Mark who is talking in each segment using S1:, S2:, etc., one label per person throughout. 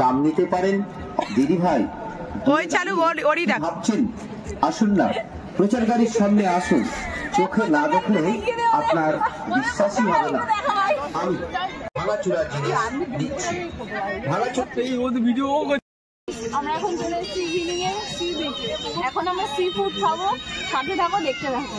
S1: দাম নিতে পারেন। দিদি ভাই ভাবছেন, আসুন না, প্রচার গাড়ির সামনে আসুন, চোখে না দেখলে আপনার বিশ্বাসই হবে না। আমি ভাঙাচোরা জিনিস দিচ্ছি।
S2: আমরা এখন চলে এসেছি ইভিনিং এ সি বিচে। এখন আমরা সি ফুড খাবো, সাথে থাকো, দেখতে থাকো।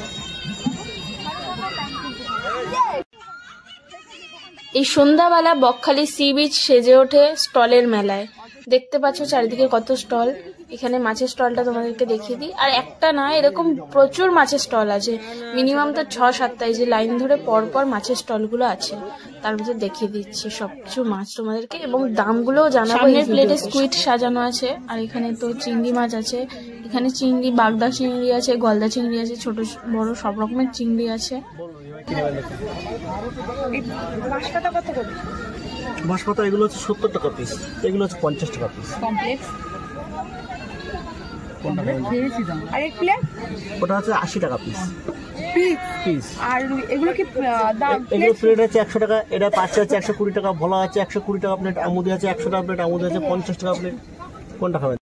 S2: এই সন্ধ্যাবেলা বকখালি সি বিচ সেজে ওঠে স্টলের মেলায়। দেখতে পাচ্ছ চারিদিকে কত স্টল। এখানে মাছের স্টলটা তোমাদেরকে দেখিয়ে দিই। আর একটা না, এরকম প্রচুর মাছের স্টল আছে, মিনিমাম তো 6-7টা। এই যে লাইন ধরে পরপর মাছের স্টলগুলো আছে, তার মধ্যে দেখিয়ে দিচ্ছি সবকিছু মাছ তোমাদেরকে, এবং দামগুলোও জানাবো। প্লেটে স্কুইড সাজানো আছে, আর এখানে তো চিংড়ি মাছ আছে। এখানে চিংড়ি, বাগদা চিংড়ি আছে, গলদা চিংড়ি আছে, ছোট বড় সব রকমের চিংড়ি আছে।
S3: বাঁশপাতা এগুলো হচ্ছে 70 টাকা পিস, এগুলো হচ্ছে 50 টাকা পিস।
S2: আর এক প্লেট
S3: ওটা হচ্ছে 80 টাকা পিস।
S2: আর এগুলো কি দাম?
S3: এগুলো প্লেট আছে 100 টাকা, এটা পাঁচটা হচ্ছে 120 টাকা, ভোলা আছে 120 টাকা প্লেট, আমুদি আছে 100 টাকা প্লেট, আমুদি আছে 50 টাকা প্লেট। কোনটা খাবেন?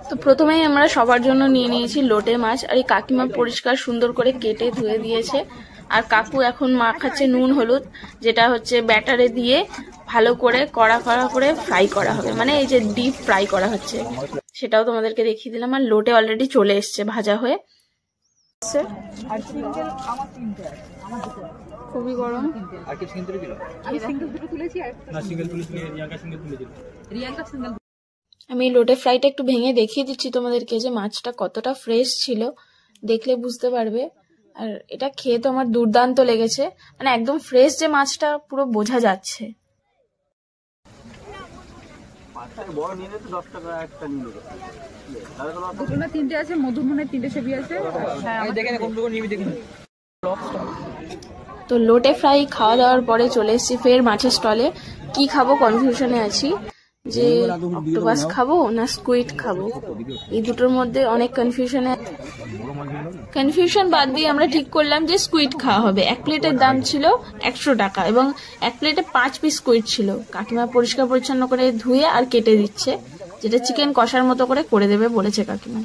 S2: তো প্রথমেই আমরা সবার জন্য নিয়ে নিয়েছি লোটে মাছ। আর এই কাকিমা পরিষ্কার সুন্দর করে কেটে ধুয়ে দিয়েছে। আর কাকু এখন মাখাচ্ছে নুন হলুদ, যেটা হচ্ছে ব্যাটারে দিয়ে ভালো করে কড়া করে ফ্রাই করা হবে, মানে এই যে ডিপ ফ্রাই করা হচ্ছে, সেটাও তোমাদেরকে দেখিয়ে দিলাম। আর লোটে অলরেডি চলে এসছে ভাজা হয়ে। খুবই গরম। আমি লোটে ফ্রাইটা একটু ভেঙে দেখিয়ে দিচ্ছি তোমাদেরকে যে মাছটা কতটা ফ্রেশ ছিল, দেখলে বুঝতে পারবে। আর এটা খেয়ে তো আমার দুর্দান্ত লেগেছে, মানে একদম ফ্রেশ যে মাছটা পুরো বোঝা যাচ্ছে।
S4: তিনটে আছে, মধুমনে 3টে সেবি আছে।
S2: তো লোটে ফ্রাই খাওয়া দাওয়ার পরে চলে এসেছি ফের মাছের স্টলে। কি খাবো কনফিউশনে আছি, যে অক্টোপাস খাবো না স্কুইড খাবো, এই দুটোর মধ্যে অনেক কনফিউশন বাদ দিয়ে আমরা ঠিক করলাম যে স্কুইড খাওয়া হবে। এক প্লেটের দাম ছিল 100 টাকা এবং এক প্লেটে 5 পিস স্কুইড ছিল। কাকিমা পরিষ্কার পরিচ্ছন্ন করে ধুয়ে আর কেটে দিচ্ছে, যেটা চিকেন কষার মতো করে দেবে বলেছে কাকিমা।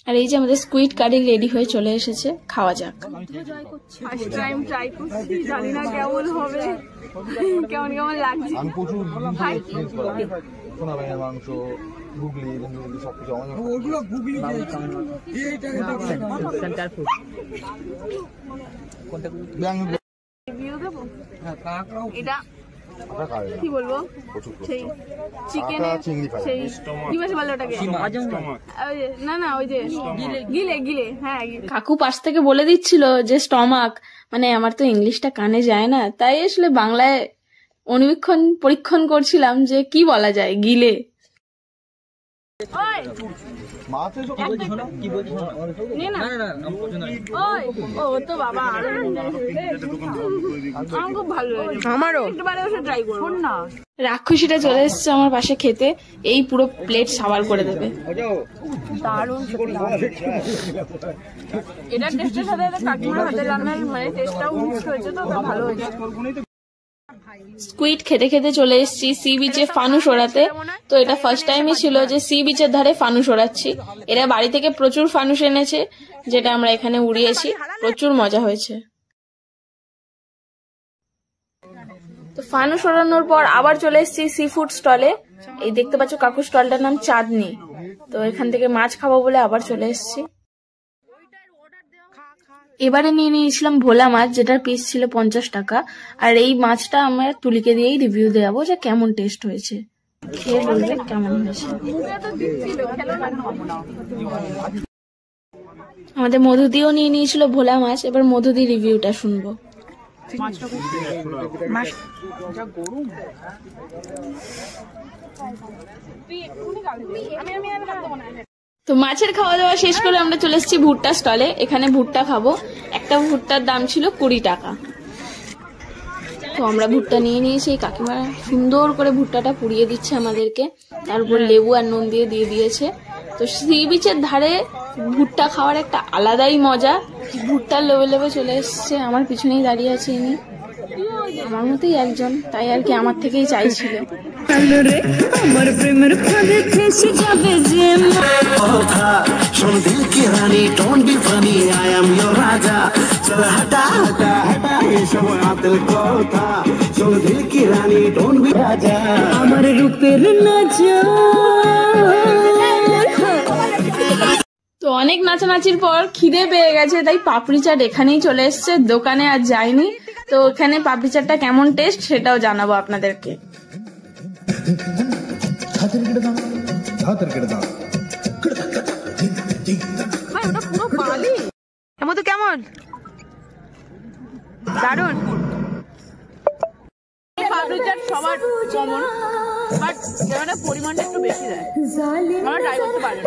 S2: আর এই যে আমাদের স্কুইড কারি রেডি হয়ে চলে এসেছে, খাওয়া যাক। ফার্স্ট টাইম ট্রাই করছি, জানি না কেমন হবে, কেমন লাগছে।
S5: আমি প্রচুর সোনা ব্যাঙের মাংস, গুগলি সবকিছু
S2: এটা কি বলবো, সেই চিকেন, সেই কি মাছ বলে ওটাকে, না ওই যে গিলে। হ্যাঁ, কাকু পাশ থেকে বলে দিচ্ছিল যে স্টমাক, মানে আমার তো ইংলিশটা কানে যায় না, তাই আসলে বাংলায় পরীক্ষণ করছিলাম যে কি বলা যায়, গিলে। রাক্ষসীটা চলে এসছে আমার পাশে খেতে, এই পুরো প্লেট সাবার করে দেবে। দারুণ, এটা টেস্টের সাথে কাকিমার হাতের রান্নার মানে টেস্টটাও মিক্স হয়েছে, তো ভালো হয়েছে। স্কুইড খেতে খেতে চলে এসেছি সি বিচে ফানুস ওড়াতে। তো এটা ফার্স্ট টাইমই ছিল যে সি বিচের ধারে ফানুস ওড়াচ্ছি। এরা বাড়ি থেকে প্রচুর ফানুস এনেছে, যেটা আমরা এখানে উড়িয়েছি, প্রচুর মজা হয়েছে। তো ফানুস ওড়ানোর পর আবার চলে এসেছি সি ফুড স্টলে। এই দেখতে পাচ্ছ কাকুর স্টলটার নাম চাঁদনি। তো এখান থেকে মাছ খাবো বলে আবার চলে এসেছি। এবারে নিয়ে নিয়েছিলাম ভোলা মাছ, যেটার পিস ছিল 50 টাকা। আর এই মাছটা আমরা তুলিকে দিয়েই রিভিউ দেবো যে কেমন টেস্ট হয়েছে, খেয়ে বলবে কেমন হয়েছে। আমাদের মধুদিও নিয়ে নিয়েছিল ভোলা মাছ, এবার মধুদি রিভিউটা শুনবো। তো মাছের খাওয়া দাওয়া শেষ করে আমরা চলে এসেছি ভুট্টা স্টলে। এখানে ভুট্টা খাবো। একটা ভুট্টার দাম ছিল 20 টাকা। তো আমরা ভুট্টা নিয়ে নিয়েছি, কাকিমা সুন্দর করে ভুট্টাটা পুড়িয়ে দিচ্ছে আমাদেরকে, তার উপর লেবু আর নুন দিয়ে দিয়েছে। তো সি বিচের ধারে ভুট্টা খাওয়ার একটা আলাদাই মজা। ভুট্টার লেবে চলে এসছে, আমার পিছনেই দাঁড়িয়ে আছে ইনি। আমার মতোই একজন, তাই আর কি আমার থেকেই চাইছিল।
S6: আমার প্রেমের ফাঁদে ফেসে যাবে যে শোন দিল কি রানী don't be funny I am your রাজা চল হটা হটা হটা এসব আতল কথা শোন দিল কি রানী ডোন্ট বি রাজা আমার রূপের নজর।
S2: তো অনেক নাচানাচির পর খিদে পেয়ে গেছে, তাই পাপড়ি চাট এখানেই চলে এসছে, দোকানে আর যাইনি। তো এখানে পাপড়ি চাটটা কেমন টেস্ট সেটাও জানাবো আপনাদেরকে।
S4: এমন তো কেমন দারুন। পাপড়ি চাট সবার কমন, বাট যেটা পরিমাণটা একটু বেশি দেয়, আমরা ট্রাই করতে পারি।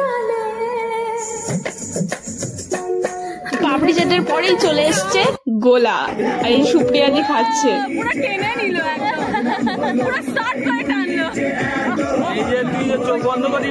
S2: পাপড়ি চাটের পরেই চলে এসছে গোলা, আর এই সুপ্রিয়াদি খাচ্ছে।
S4: পুরো টেনে নিল, একদম পুরো শর্ট করে টানলো।
S3: এই যে তুই যে চোখ বন্ধ করে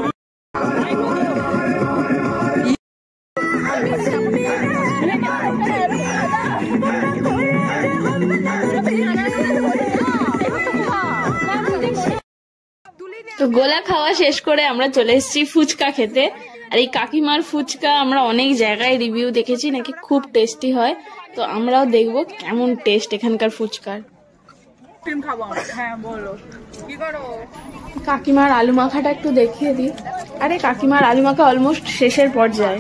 S2: তো গোলা খাওয়া শেষ করে আমরা চলে এসেছি ফুচকা খেতে। আর এই কাকিমার ফুচকা আমরা অনেক জায়গায় রিভিউ দেখেছি, নাকি খুব টেস্টি হয়। তো আমরাও দেখবো কেমন টেস্ট এখানকার ফুচকার।
S4: খাবো আমরা। হ্যাঁ বলো কি করো।
S2: কাকিমার আলু মাখাটা একটু দেখিয়ে দিই। আরে কাকিমার আলু মাখা অলমোস্ট শেষের পর্যায়ে।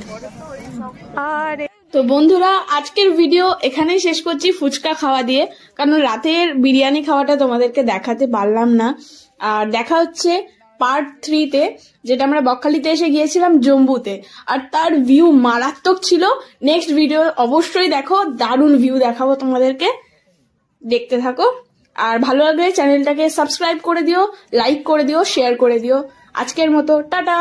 S4: আরে
S2: তো বন্ধুরা, আজকের ভিডিও এখানেই শেষ করছি ফুচকা খাওয়া দিয়ে, কারণ রাতের বিরিয়ানি খাওয়াটা তোমাদেরকে দেখাতে পারলাম না। আর দেখা হচ্ছে পার্ট 3-তে, যেটা আমরা বকখালিতে এসে গিয়েছিলাম জম্বুতে, আর তার ভিউ মারাত্মক ছিল। নেক্সট ভিডিও অবশ্যই দেখো, দারুণ ভিউ দেখাবো তোমাদেরকে, দেখতে থাকো। আর ভালো লাগলে চ্যানেলটাকে সাবস্ক্রাইব করে দিও, লাইক করে দিও, শেয়ার করে দিও। আজকের মতো টাটা।